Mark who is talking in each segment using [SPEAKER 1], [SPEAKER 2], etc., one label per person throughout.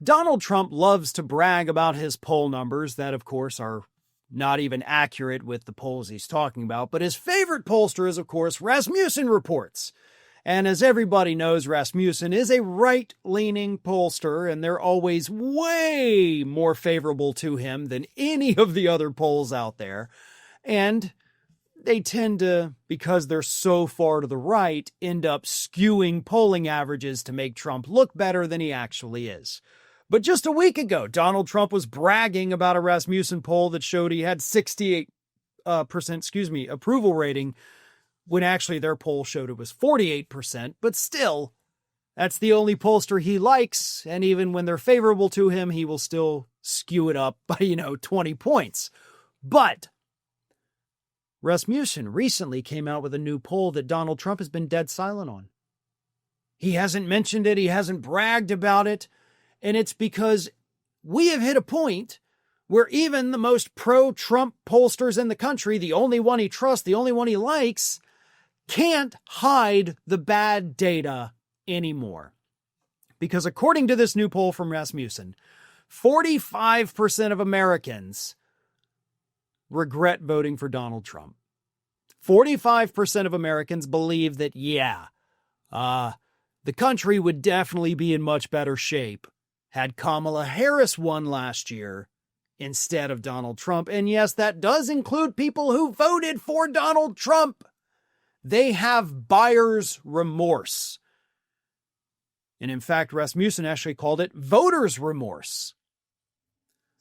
[SPEAKER 1] Donald Trump loves to brag about his poll numbers that, of course, are not even accurate with the polls he's talking about. But his favorite pollster is, of course, Rasmussen Reports. And as everybody knows, Rasmussen is a right-leaning pollster, and they're always way more favorable to him than any of the other polls out there. And they tend to, because they're so far to the right, end up skewing polling averages to make Trump look better than he actually is. But just a week ago, Donald Trump was bragging about a Rasmussen poll that showed he had 68% approval rating, when actually their poll showed it was 48%. But still, that's the only pollster he likes, and even when they're favorable to him, he will still skew it up by, 20 points. But Rasmussen recently came out with a new poll that Donald Trump has been dead silent on. He hasn't mentioned it, he hasn't bragged about it, and it's because we have hit a point where even the most pro-Trump pollsters in the country, the only one he trusts, the only one he likes, can't hide the bad data anymore. Because according to this new poll from Rasmussen, 45% of Americans regret voting for Donald Trump. 45% of Americans believe that, the country would definitely be in much better shape had Kamala Harris won last year instead of Donald Trump. And yes, that does include people who voted for Donald Trump. They have buyer's remorse. And in fact, Rasmussen actually called it voter's remorse.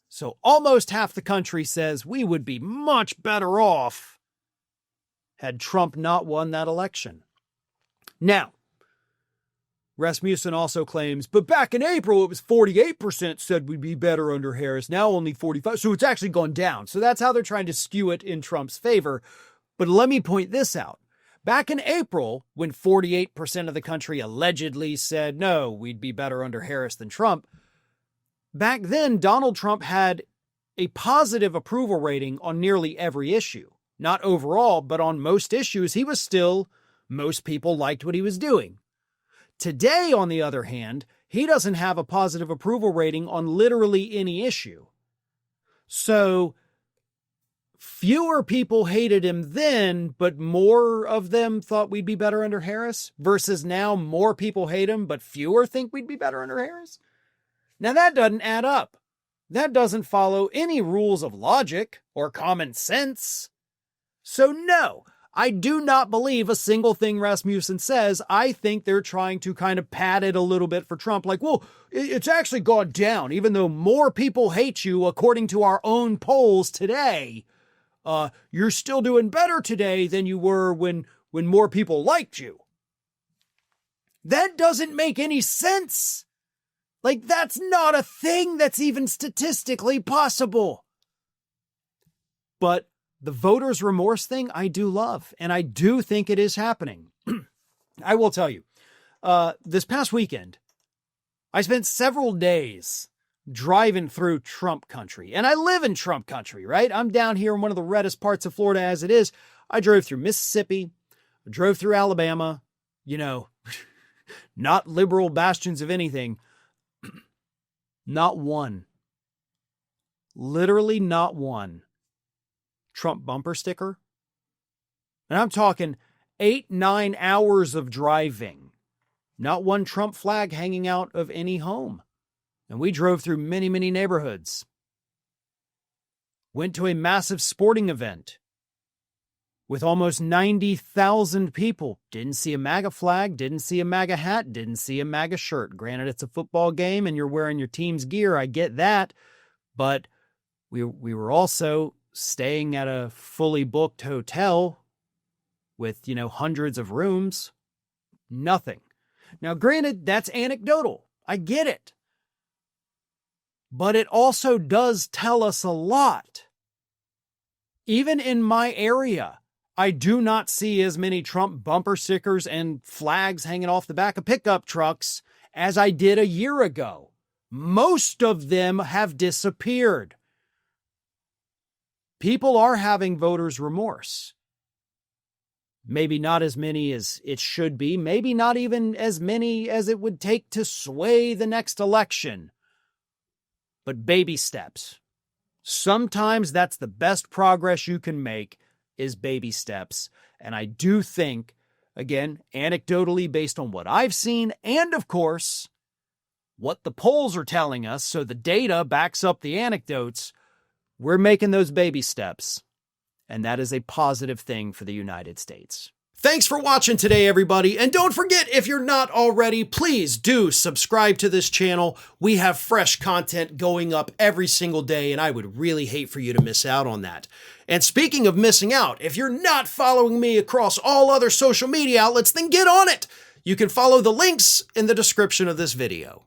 [SPEAKER 1] So almost half the country says we would be much better off had Trump not won that election. Now, Rasmussen also claims, but back in April, it was 48% said we'd be better under Harris. Now only 45%. So it's actually gone down. So that's how they're trying to skew it in Trump's favor. But let me point this out. Back in April, when 48% of the country allegedly said, no, we'd be better under Harris than Trump, back then, Donald Trump had a positive approval rating on nearly every issue. Not overall, but on most issues, most people liked what he was doing. Today, on the other hand, he doesn't have a positive approval rating on literally any issue. So fewer people hated him then, but more of them thought we'd be better under Harris, versus now more people hate him, but fewer think we'd be better under Harris. Now that doesn't add up. That doesn't follow any rules of logic or common sense. So no, I do not believe a single thing Rasmussen says. I think they're trying to kind of pad it a little bit for Trump. Like, well, it's actually gone down, even though more people hate you according to our own polls today. You're still doing better today than you were when more people liked you. That doesn't make any sense. Like, that's not a thing that's even statistically possible. But the voter's remorse thing, I do love, and I do think it is happening. I will tell you, this past weekend, I spent several days driving through Trump country, and I live in Trump country, right? I'm down here in one of the reddest parts of Florida as it is. I drove through Mississippi, I drove through Alabama, not liberal bastions of anything. Not one. Literally not one Trump bumper sticker. And I'm talking 8-9 hours of driving. Not one Trump flag hanging out of any home. And we drove through many, many neighborhoods. Went to a massive sporting event with almost 90,000 people. Didn't see a MAGA flag, didn't see a MAGA hat, didn't see a MAGA shirt. Granted, it's a football game and you're wearing your team's gear. I get that. But we were also staying at a fully booked hotel with, hundreds of rooms. Nothing. Now, granted, that's anecdotal. I get it. But it also does tell us a lot. Even in my area, I do not see as many Trump bumper stickers and flags hanging off the back of pickup trucks as I did a year ago. Most of them have disappeared. People are having voters' remorse. Maybe not as many as it should be. Maybe not even as many as it would take to sway the next election. but baby steps. Sometimes that's the best progress you can make is baby steps. And I do think, again, anecdotally based on what I've seen and, of course, what the polls are telling us, so the data backs up the anecdotes, we're making those baby steps. And that is a positive thing for the United States. Thanks for watching today, everybody. And don't forget, if you're not already, please do subscribe to this channel. We have fresh content going up every single day, and I would really hate for you to miss out on that. And speaking of missing out, if you're not following me across all other social media outlets, then get on it. You can follow the links in the description of this video.